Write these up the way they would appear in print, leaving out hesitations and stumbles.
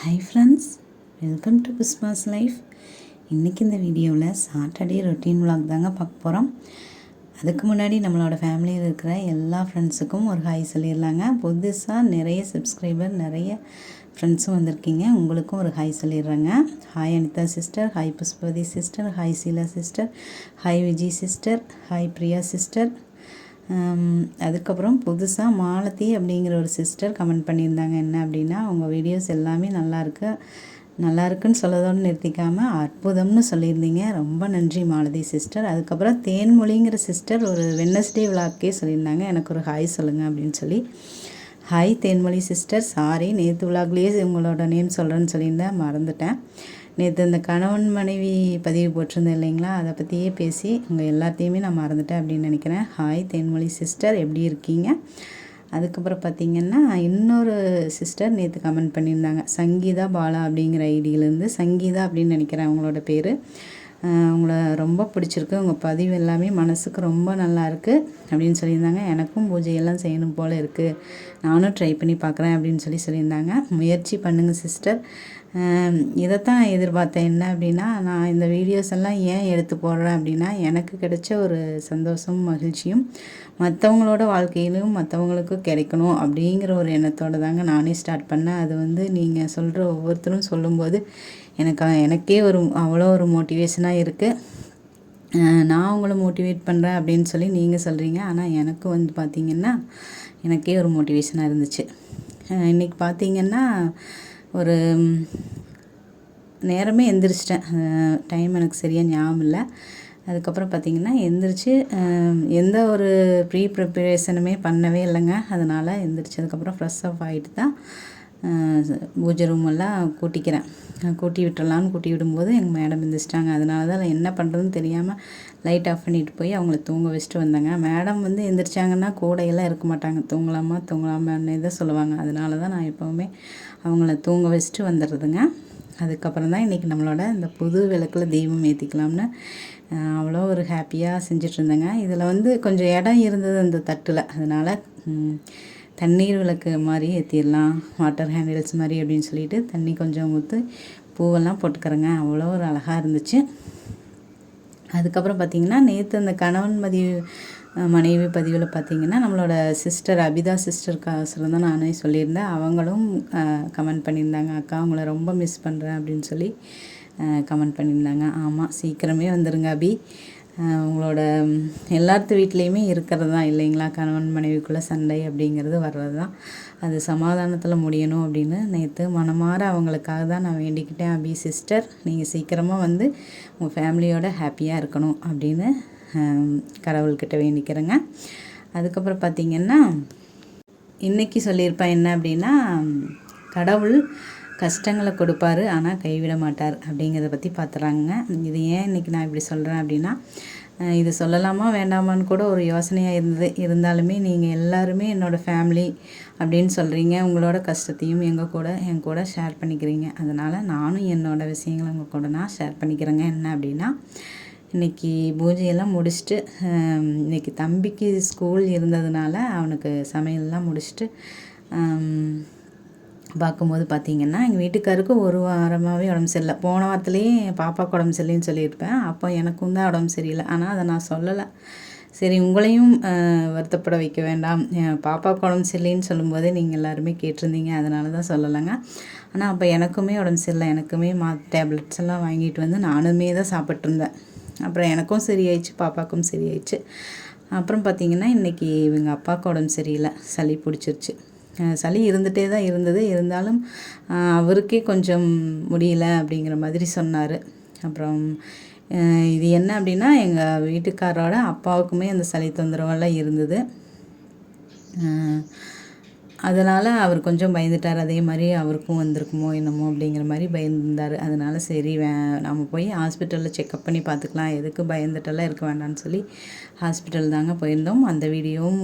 Hi friends, welcome to Pushpa's life. இன்றைக்கி இந்த வீடியோவில் சாட்டர்டே ரொட்டீன் விலாக் தாங்க பார்க்க போகிறோம். அதுக்கு முன்னாடி நம்மளோட ஃபேமிலியில் இருக்கிற எல்லா ஃப்ரெண்ட்ஸுக்கும் ஒரு ஹாய் சொல்லிடலாங்க. புதுசாக நிறைய சப்ஸ்கிரைபர், நிறைய ஃப்ரெண்ட்ஸும் வந்திருக்கீங்க. உங்களுக்கும் ஒரு ஹாய் சொல்லிடுறேங்க. Hi Anitha sister, hi Pushpavathi sister, hi Sheela sister, hi Vijay sister, hi Priya sister. அதுக்கப்புறம் புதுசாக மாலதி அப்படிங்கிற ஒரு சிஸ்டர் கமெண்ட் பண்ணியிருந்தாங்க. என்ன அப்படின்னா, உங்கள் வீடியோஸ் எல்லாமே நல்லாயிருக்குன்னு சொல்லதோடு நிறுத்திக்காமல் அற்புதம்னு சொல்லியிருந்தீங்க. ரொம்ப நன்றி மாலதி சிஸ்டர். அதுக்கப்புறம் தேன்மொழிங்கிற சிஸ்டர் ஒரு வெட்னஸ்டே விளாக்கே சொல்லியிருந்தாங்க, எனக்கு ஒரு ஹாய் சொல்லுங்கள் அப்படின்னு சொல்லி. ஹாய் தேன்மொழி சிஸ்டர், சாரி நேற்று விளாக்லேயே உங்களோட நேம் சொல்கிறேன்னு சொல்லியிருந்தேன், மறந்துட்டேன். நேற்று இந்த கணவன் மனைவி பதிவு போட்டிருந்தேன் இல்லைங்களா, அதை பற்றியே பேசி உங்கள் எல்லாத்தையுமே நான் மறந்துட்டேன் அப்படின்னு நினைக்கிறேன். ஹாய் தேன்மொழி சிஸ்டர், எப்படி இருக்கீங்க? அதுக்கப்புறம் பார்த்திங்கன்னா, இன்னொரு சிஸ்டர் நேற்று கமெண்ட் பண்ணியிருந்தாங்க, சங்கீதா பாலா அப்படிங்கிற ஐடியிலேருந்து. சங்கீதா அப்படின்னு நினைக்கிறேன் அவங்களோட பேர். உங்களை ரொம்ப பிடிச்சிருக்கு, உங்கள் பதிவு எல்லாமே மனசுக்கு ரொம்ப நல்லா இருக்குது அப்படின்னு சொல்லியிருந்தாங்க. எனக்கும் பூஜையெல்லாம் செய்யணும் போல் இருக்குது, நானும் ட்ரை பண்ணி பார்க்குறேன் அப்படின்னு சொல்லியிருந்தாங்க. முயற்சி பண்ணுங்கள் சிஸ்டர். இதைத்தான் எதிர்பார்த்தேன். என்ன அப்படின்னா, நான் இந்த வீடியோஸ் எல்லாம் ஏன் எடுத்து போடுறேன் அப்படின்னா, எனக்கு கிடைச்ச ஒரு சந்தோஷம், மகிழ்ச்சியும் மற்றவங்களோட வாழ்க்கையிலும் மற்றவங்களுக்கும் கிடைக்கணும் அப்படிங்கிற ஒரு எண்ணத்தோடு தாங்க நானே ஸ்டார்ட் பண்ணேன். அது நீங்கள் சொல்கிற ஒவ்வொருத்தரும் சொல்லும்போது எனக்கே அவ்வளோ ஒரு மோட்டிவேஷனாக இருக்குது. நான் உங்களை மோட்டிவேட் பண்ணுறேன் அப்படின்னு சொல்லி நீங்கள் சொல்கிறீங்க. ஆனால் எனக்கு பார்த்திங்கன்னா, எனக்கே ஒரு மோட்டிவேஷனாக இருந்துச்சு. இன்றைக்கி பார்த்திங்கன்னா, ஒரு நேரமே எந்திரிச்சிட்டேன். டைம் எனக்கு சரியாக ஞாபகம் இல்லை. அதுக்கப்புறம் பார்த்திங்கன்னா எந்திரிச்சு எந்த ஒரு ப்ரிப்பரேஷனுமே பண்ணவே இல்லைங்க. அதனால் எந்திரிச்சதுக்கப்புறம் ஃப்ரெஷ் அப் ஆகிட்டு தான் பூஜை ரூமெல்லாம் கூட்டி விட்டுறலான்னு கூட்டி விடும்போது எங்கள் மேடம் எந்திரிச்சிட்டாங்க. அதனால தான் என்ன பண்ணுறதுன்னு தெரியாமல் லைட் ஆஃப் பண்ணிட்டு போய் அவங்கள தூங்க வச்சுட்டு வந்தாங்க. மேடம் எந்திரிச்சாங்கன்னா கூடையெல்லாம் இருக்க மாட்டாங்க, தூங்கலாமான்னு தான் சொல்லுவாங்க. அதனால தான் நான் எப்போவுமே அவங்கள தூங்க வச்சுட்டு வந்துடுறதுங்க. அதுக்கப்புறம் தான் இன்றைக்கி நம்மளோட இந்த புது விளக்கில் தீபம் ஏற்றிக்கலாம்னு அவ்வளோ ஒரு ஹாப்பியாக செஞ்சிட்ருந்தேங்க. இதில் கொஞ்சம் இடம் இருந்தது அந்த தட்டில், அதனால் தண்ணீர் விளக்கு மாதிரி ஏற்றிடலாம், வாட்டர் ஹேண்டில்ஸ் மாதிரி அப்படின்னு சொல்லிட்டு தண்ணி கொஞ்சம் ஊற்றி பூவெல்லாம் போட்டுக்கிறேங்க. அவ்வளோ ஒரு அழகாக இருந்துச்சு. அதுக்கப்புறம் பார்த்திங்கன்னா, நேற்று அந்த கணவன் மனைவி பதிவில் பார்த்திங்கன்னா, நம்மளோட சிஸ்டர் அபிதா சிஸ்டருக்காக தான் நானே சொல்லியிருந்தேன். அவங்களும் கமெண்ட் பண்ணியிருந்தாங்க, அக்கா உங்களை ரொம்ப மிஸ் பண்ணுறேன் அப்படின்னு சொல்லி கமெண்ட் பண்ணியிருந்தாங்க. ஆமாம், சீக்கிரமே வந்துடுங்க அபி. உங்களோட எல்லாத்து வீட்லேயுமே இருக்கிறது தான் இல்லைங்களா, கணவன் மனைவிக்குள்ளே சண்டை அப்படிங்கிறது வர்றது தான். அது சமாதானத்தில் முடியணும் அப்படின்னு நேற்று மனமாற அவங்களுக்காக தான் நான் வேண்டிக்கிட்டேன். அபி சிஸ்டர், நீங்கள் சீக்கிரமாக உங்கள் ஃபேமிலியோட ஹாப்பியாக இருக்கணும் அப்படின்னு கடவுள்கிட்ட வேண்டிக்கிறேங்க. அதுக்கப்புறம் பார்த்திங்கன்னா, இன்றைக்கி சொல்லியிருப்பேன் என்ன அப்படின்னா, கடவுள் கஷ்டங்களை கொடுப்பார் ஆனால் கைவிட மாட்டார் அப்படிங்கிறத பற்றி பார்த்துறாங்க. இது ஏன் இன்றைக்கி நான் இப்படி சொல்கிறேன் அப்படின்னா, இது சொல்லலாமா வேண்டாமான்னு கூட ஒரு யோசனையாக இருந்தாலுமே நீங்கள் எல்லாருமே என்னோடய ஃபேமிலி அப்படின்னு சொல்கிறீங்க. உங்களோட கஷ்டத்தையும் என் கூட ஷேர் பண்ணிக்கிறீங்க. அதனால் நானும் என்னோடய விஷயங்களை உங்கள் கூட நான் ஷேர் பண்ணிக்கிறேங்க. என்ன அப்படின்னா, இன்றைக்கி பூஜையெல்லாம் முடிச்சுட்டு, இன்றைக்கி தம்பிக்கு ஸ்கூல் இருந்ததுனால அவனுக்கு சமையல்லாம் முடிச்சுட்டு பார்க்கும்போது பார்த்திங்கன்னா, எங்கள் வீட்டுக்காருக்கு ஒரு வாரமாகவே உடம்பு சரியில்லை. போன வாரத்துலேயே பாப்பாவுக்கு உடம்பு சரியில்லைன்னு சொல்லியிருப்பேன். அப்போ எனக்கும் தான் உடம்பு சரியில்லை, ஆனால் அதை நான் சொல்லலை. சரி, உங்களையும் வருத்தப்பட வைக்க வேண்டாம், பாப்பாவுக்கு உடம்பு சரியில்லைன்னு சொல்லும்போதே நீங்கள் எல்லாருமே கேட்டிருந்தீங்க, அதனால தான் சொல்லலைங்க. ஆனால் அப்போ எனக்குமே உடம்பு சரியில்லை. எனக்குமே டேப்லெட்ஸ் எல்லாம் வாங்கிட்டு நானுமே தான் சாப்பிட்ருந்தேன். அப்புறம் எனக்கும் சரியாயிடுச்சு, பாப்பாவுக்கும் சரியாயிடுச்சு. அப்புறம் பார்த்திங்கன்னா, இன்றைக்கி எங்கள் அப்பாவுக்கு உடம்பு சரியில்லை, சளி பிடிச்சிருச்சு. சளி இருந்துகிட்டே தான் இருந்தது, இருந்தாலும் அவருக்கே கொஞ்சம் முடியல அப்படிங்கிற மாதிரி சொன்னார். அப்புறம் இது என்ன அப்படின்னா, எங்கள் வீட்டுக்காரோட அப்பாவுக்குமே அந்த சளி தொந்தரவெல்லாம் இருந்தது. அதனால் அவர் கொஞ்சம் பயந்துட்டார். அதே மாதிரி அவருக்கும் வந்திருக்குமோ என்னமோ அப்படிங்கிற மாதிரி பயந்துருந்தார். அதனால் சரி, நம்ம போய் ஹாஸ்பிட்டலில் செக்கப் பண்ணி பார்த்துக்கலாம், எதுக்கு பயந்துட்டெல்லாம் இருக்க வேண்டாம்னு சொல்லி ஹாஸ்பிட்டல் தாங்க போயிருந்தோம். அந்த வீடியோவும்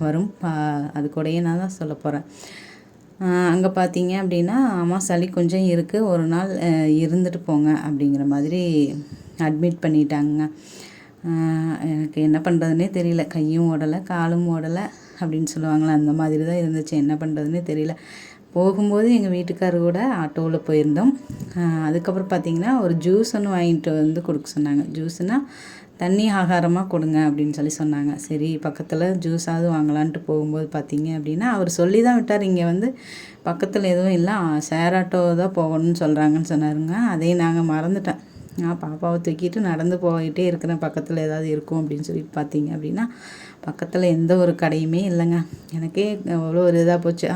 வரும், அது கூடயே நான் தான் சொல்ல போகிறேன். அங்கே பார்த்தீங்க அப்படின்னா, அம்மா சளி கொஞ்சம் இருக்குது, ஒரு நாள் இருந்துட்டு போங்க அப்படிங்கிற மாதிரி அட்மிட் பண்ணிட்டாங்க. எனக்கு என்ன பண்ணுறதுனே தெரியல, கையும் ஓடலை காலும் ஓடலை அப்படின்னு சொல்லுவாங்களே, அந்த மாதிரி தான் இருந்துச்சு. என்ன பண்ணுறதுனே தெரியல. போகும்போது எங்கள் வீட்டுக்காரர் கூட ஆட்டோவில் போயிருந்தோம். அதுக்கப்புறம் பார்த்திங்கன்னா ஒரு ஜூஸ் ஒன்று வாங்கிட்டு வந்து கொடுக்க சொன்னாங்க. ஜூஸுனால் தண்ணி ஆகாரமாக கொடுங்க அப்படின்னு சொன்னாங்க. சரி பக்கத்தில் ஜூஸாவது வாங்கலான்ட்டு போகும்போது பார்த்திங்க அப்படின்னா அவர் சொல்லி தான் விட்டார். இங்கே வந்து பக்கத்தில் எதுவும் இல்லை, ஷேர் ஆட்டோ தான் போகணும்னு சொல்கிறாங்கன்னு சொன்னாருங்க. அதையும் நாங்கள் மறந்துட்டேன். நான் பாப்பாவை தூக்கிட்டு நடந்து போயிட்டே இருக்கிறேன், பக்கத்தில் ஏதாவது இருக்கும் அப்படின்னு சொல்லிட்டு பார்த்தீங்க அப்படின்னா பக்கத்தில் எந்த ஒரு கடையுமே இல்லைங்க. எனக்கே அவ்வளோ ஒரு இதாக போச்சு.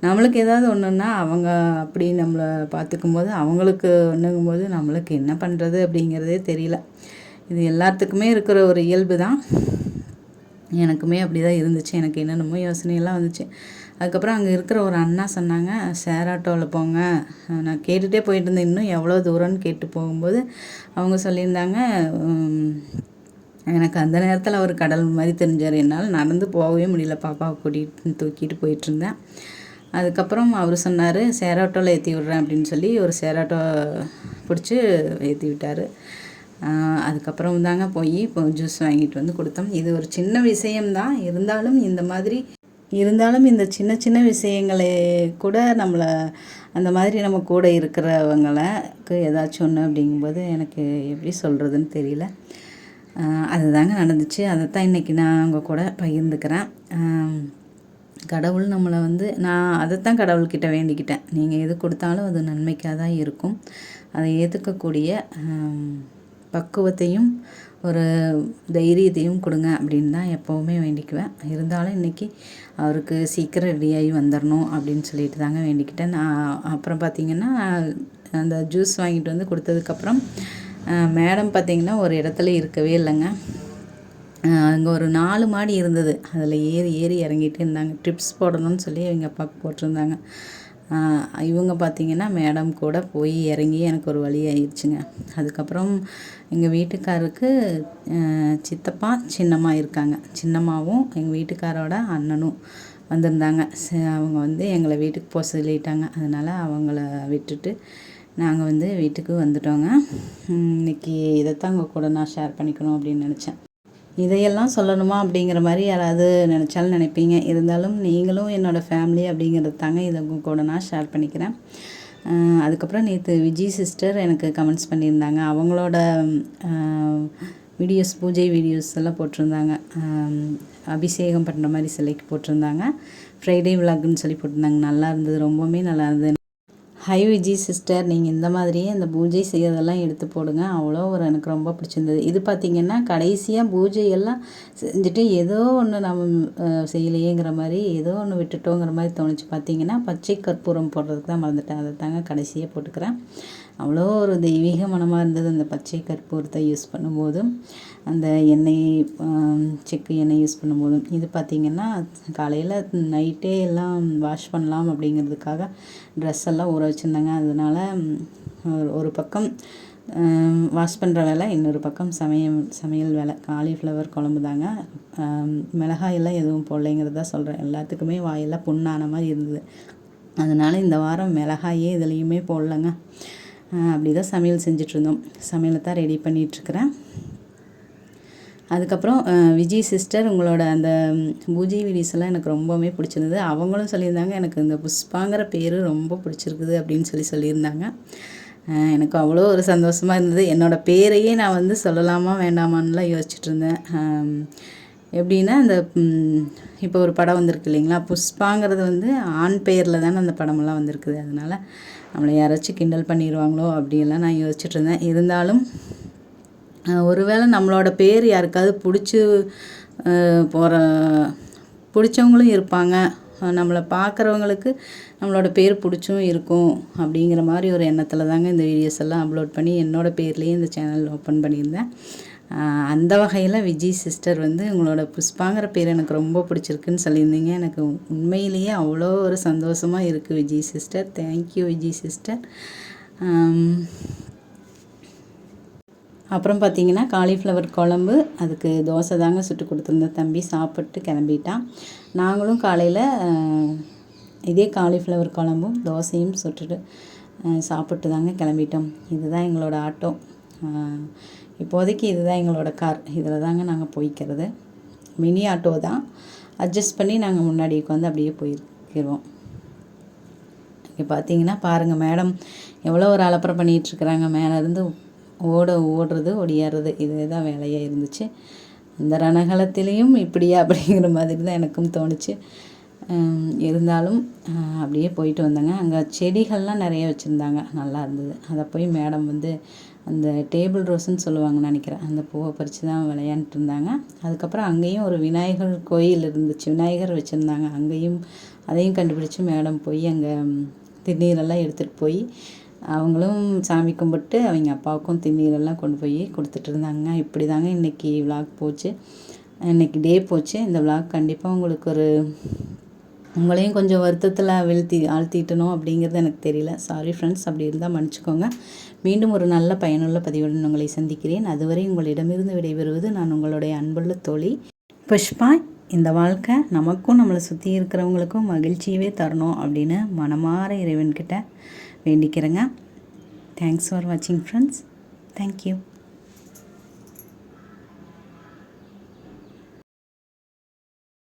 நம்மளுக்கு ஏதாவது ஒன்றுன்னா அவங்க அப்படி நம்மளை பார்த்துக்கும் போது அவங்களுக்கு ஒன்றுங்கும் போது நம்மளுக்கு என்ன பண்ணுறது அப்படிங்கிறதே தெரியல. இது எல்லாத்துக்குமே இருக்கிற ஒரு இயல்பு தான். எனக்குமே அப்படி தான் இருந்துச்சு. எனக்கு என்னென்னமோ யோசனையெல்லாம் வந்துச்சு. அதுக்கப்புறம் அங்கே இருக்கிற ஒரு அண்ணா சொன்னாங்க, ஷேர் ஆட்டோவில் போங்க. நான் கேட்டுகிட்டே போயிட்டு இருந்தேன், இன்னும் எவ்வளோ தூரம்னு கேட்டு போகும்போது அவங்க சொல்லியிருந்தாங்க. எனக்கு அந்த நேரத்தில் அவர் கடல் மாதிரி தெரிஞ்சார். என்னால் நடந்து போகவே முடியல, பாப்பாவை தூக்கிட்டு போயிட்டுருந்தேன். அதுக்கப்புறம் அவர் சொன்னார், ஷேர் ஆட்டோவில் ஏற்றி விட்றேன் அப்படின்னு சொல்லி ஒரு ஷேர் ஆட்டோ பிடிச்சி ஏற்றி விட்டார். அதுக்கப்புறம் தாங்க போய் இப்போ ஜூஸ் வாங்கிட்டு வந்து கொடுத்தோம். இது ஒரு சின்ன விஷயம்தான், இருந்தாலும் இந்த சின்ன சின்ன விஷயங்களே கூட நம்மளை அந்த மாதிரி நம்ம கூட இருக்கிறவங்களுக்கு ஏதாச்சும் ஒன்று அப்படிங்கும்போது எனக்கு எப்படி சொல்கிறதுன்னு தெரியல. அதுதாங்க நடந்துச்சு. அதைத்தான் இன்றைக்கி நான் உங்கள் கூட பகிர்ந்துக்கிறேன். கடவுள் நம்மளை வந்து நான் அதைத்தான் கடவுள்கிட்ட வேண்டிக்கிட்டேன். நீங்கள் எது கொடுத்தாலும் அது நன்மைக்காக தான் இருக்கும். அதை ஏற்றுக்கக்கூடிய பக்குவத்தையும் ஒரு தைரியத்தையும் கொடுங்க அப்படின்னு தான் எப்போவுமே வேண்டிக்குவேன். இருந்தாலும் இன்றைக்கி அவருக்கு சீக்கிரம் ரெடியாகி வந்துடணும் அப்படின்னு சொல்லிட்டு தாங்க வேண்டிக்கிட்டேன். நான் அப்புறம் பார்த்திங்கன்னா அந்த ஜூஸ் வாங்கிட்டு வந்து கொடுத்ததுக்கப்புறம் மேடம் பார்த்திங்கன்னா ஒரு இடத்துல இருக்கவே இல்லைங்க. அங்கே ஒரு 4 மாடி இருந்தது. அதில் ஏறி இறங்கிட்டு இருந்தாங்க. ட்ரிப்ஸ் போடணும்னு சொல்லி எங்கள் அப்பாவுக்கு போட்டிருந்தாங்க. இவங்க பார்த்திங்கன்னா மேடம் கூட போய் இறங்கி எனக்கு ஒரு வழி ஆயிடுச்சுங்க. அதுக்கப்புறம் எங்கள் வீட்டுக்காருக்கு சித்தப்பா சின்னம்மா இருக்காங்க. சின்னம்மாவும் எங்கள் வீட்டுக்காரோட அண்ணனும் வந்திருந்தாங்க. அவங்க வந்து எங்களை வீட்டுக்கு போக சொல்லிட்டாங்க. அதனால் அவங்கள விட்டுட்டு நாங்கள் வந்து வீட்டுக்கு வந்துட்டோங்க. இன்றைக்கி இதைத்தான் உங்கள் கூட நான் ஷேர் பண்ணிக்கணும் அப்படின்னு நினச்சேன். இதையெல்லாம் சொல்லணுமா அப்படிங்கிற மாதிரி யாராவது நினச்சாலும் நினைப்பீங்க. இருந்தாலும் நீங்களும் என்னோடய ஃபேமிலி அப்படிங்கிறது தாங்க இதை உங்கள் கூட நான் ஷேர் பண்ணிக்கிறேன். அதுக்கப்புறம் நேற்று விஜய் சிஸ்டர் எனக்கு கமெண்ட்ஸ் பண்ணியிருந்தாங்க. அவங்களோட வீடியோஸ், பூஜை வீடியோஸ் எல்லாம் போட்டிருந்தாங்க. அபிஷேகம் பண்ணுற மாதிரி சிலைக்கு போட்டிருந்தாங்க. ஃப்ரைடே விலாகுன்னு சொல்லி போட்டிருந்தாங்க. நல்லா இருந்தது, ரொம்பவுமே நல்லா இருந்தது. ஹை விஜய் சிஸ்டர், நீங்கள் இந்த மாதிரியே இந்த பூஜை செய்யறதெல்லாம் எடுத்து போடுங்க. அவ்வளோ எனக்கு ரொம்ப பிடிச்சிருந்தது. இது பார்த்திங்கன்னா கடைசியாக பூஜையெல்லாம் செஞ்சுட்டு ஏதோ ஒன்று நம்ம செய்யலையேங்கிற மாதிரி, ஏதோ ஒன்று விட்டுட்டோங்கிற மாதிரி தோணுச்சு. பார்த்திங்கன்னா பச்சை கற்பூரம் போடுறதுக்கு தான் மறந்துட்டேன். அதை தாங்க கடைசியாக போட்டுக்கிறேன். அவ்வளோ ஒரு தெய்வீக மனமாக இருந்தது அந்த பச்சை கற்பூரத்தை யூஸ் பண்ணும்போதும், அந்த எண்ணெய் செக்கு எண்ணெய் யூஸ் பண்ணும்போதும். இது பார்த்திங்கன்னா காலையில் நைட்டே எல்லாம் வாஷ் பண்ணலாம் அப்படிங்கிறதுக்காக ட்ரெஸ் எல்லாம் ஊற வச்சுருந்தாங்க. அதனால் ஒரு பக்கம் வாஷ் பண்ணுற வேலை, இன்னொரு பக்கம் சமையல் வேலை. காலிஃப்ளவர் குழம்பு தாங்க. மிளகாயெல்லாம் எதுவும் போடலைங்கிறத சொல்கிறேன். எல்லாத்துக்குமே வாயெல்லாம் புண்ணான மாதிரி இருந்தது. அதனால் இந்த வாரம் மிளகாயே இதுலேயுமே போடலைங்க. அப்படி தான் சமையல் செஞ்சிட்ருந்தோம். சமையலை தான் ரெடி பண்ணிகிட்ருக்கிறேன். அதுக்கப்புறம் விஜய் சிஸ்டர் உங்களோட அந்த பூஜை வீடியோஸ் எல்லாம் எனக்கு ரொம்பவுமே பிடிச்சிருந்தது. அவங்களும் சொல்லியிருந்தாங்க, எனக்கு இந்த புஷ்பாங்கிற பேர் ரொம்ப பிடிச்சிருக்குது அப்படின்னு சொல்லியிருந்தாங்க. எனக்கு அவ்வளோ ஒரு சந்தோஷமாக இருந்தது. என்னோடய பேரையே நான் வந்து சொல்லலாமா வேண்டாமான்லாம் யோசிச்சுட்டு இருந்தேன். எப்படின்னா இந்த இப்போ ஒரு படம் வந்திருக்கு இல்லைங்களா, புஷ்பாங்கிறது வந்து ஆண் பெயரில் தானே அந்த படமெல்லாம் வந்திருக்குது. அதனால் நம்மளை யாராச்சும் கிண்டல் பண்ணிடுவாங்களோ அப்படியெல்லாம் நான் யோசிச்சுட்டு இருந்தேன். இருந்தாலும் ஒருவேளை நம்மளோட பேர் யாருக்காவது பிடிச்சவங்களும் இருப்பாங்க, நம்மளை பார்க்குறவங்களுக்கு நம்மளோட பேர் பிடிச்சும் இருக்கும் அப்படிங்கிற மாதிரி ஒரு எண்ணத்தில் தாங்க இந்த வீடியோஸ் எல்லாம் அப்லோட் பண்ணி என்னோடய பேர்லேயே இந்த சேனல் ஓப்பன் பண்ணியிருந்தேன். அந்த வகையில் விஜய் சிஸ்டர் வந்து உங்களோட புஷ்பாங்கிற பேர் எனக்கு ரொம்ப பிடிச்சிருக்குன்னு சொல்லியிருந்தீங்க. எனக்கு உண்மையிலேயே அவ்வளோ ஒரு சந்தோஷமாக இருக்குது Vijay sister. Thank you Vijay sister. அப்புறம் பார்த்திங்கன்னா காலிஃப்ளவர் குழம்பு, அதுக்கு தோசை தாங்க சுட்டு கொடுத்துருந்தேன். தம்பி சாப்பிட்டு கிளம்பிட்டான். நாங்களும் காலையில் இதே காலிஃப்ளவர் குழம்பும் தோசையும் சுட்டுட்டு சாப்பிட்டு தாங்க கிளம்பிட்டோம். இதுதான் எங்களோட ஆட்டோ. இப்போதைக்கு இதுதான் எங்களோட கார். இதில் தாங்க நாங்கள் போய்க்கிறது. மினி ஆட்டோ தான், அட்ஜஸ்ட் பண்ணி நாங்கள் முன்னாடி உட்காந்து அப்படியே போயிருக்கிறோம். இங்கே பார்த்தீங்கன்னா பாருங்கள் மேடம் எவ்வளோ ஒரு அலப்பறை பண்ணிகிட்ருக்குறாங்க. மேலேருந்து ஓடுறது ஒடியாடுறது இதே தான் வேலையாக இருந்துச்சு. இந்த ரணகலத்திலையும் இப்படியா அப்படிங்கிற மாதிரி தான் எனக்கும் தோணுச்சு. இருந்தாலும் அப்படியே போயிட்டு வந்தேங்க. அங்கே செடிகள்லாம் நிறைய வச்சுருந்தாங்க, நல்லா இருந்தது. அதை போய் மேடம் வந்து அந்த டேபிள் ரோஸுன்னு சொல்லுவாங்கன்னு நினைக்கிறேன், அந்த பூவை பறித்து தான் விளையாண்டுட்டு இருந்தாங்க. அதுக்கப்புறம் அங்கேயும் ஒரு விநாயகர் கோயில் இருந்துச்சு, விநாயகர் வச்சுருந்தாங்க. அதையும் கண்டுபிடிச்சி மேடம் போய் அங்கே திருநீரெல்லாம் எடுத்துகிட்டு போய் அவங்களும் சாமி கும்பிட்டு அவங்க அப்பாவுக்கும் திருநீரெல்லாம் கொண்டு போய் கொடுத்துட்டு இருந்தாங்க. இப்படி தாங்க இன்றைக்கி விளாக் போச்சு, இன்றைக்கி டே போச்சு. இந்த விளாக் கண்டிப்பாக உங்களுக்கு உங்களையும் கொஞ்சம் வருத்தத்தில் ஆழ்த்திட்டணும் அப்படிங்கிறது எனக்கு தெரியல. சாரி ஃப்ரெண்ட்ஸ், அப்படி இருந்தால் மன்னிச்சிக்கோங்க. மீண்டும் ஒரு நல்ல பயனுள்ள பதிவுடன் உங்களை சந்திக்கிறேன். அதுவரை உங்களிடமிருந்து விடைபெறுவது நான் உங்களுடைய அன்புள்ள தோழி புஷ்பா. இந்த வாழ்க்கை நமக்கும் நம்மளை சுற்றி இருக்கிறவங்களுக்கும் மகிழ்ச்சியவே தரணும் அப்படின்னு மனமாற இறைவன்கிட்ட வேண்டிக்கிறேங்க. தேங்க்ஸ் ஃபார் வாட்சிங் ஃப்ரெண்ட்ஸ். தேங்க்யூ.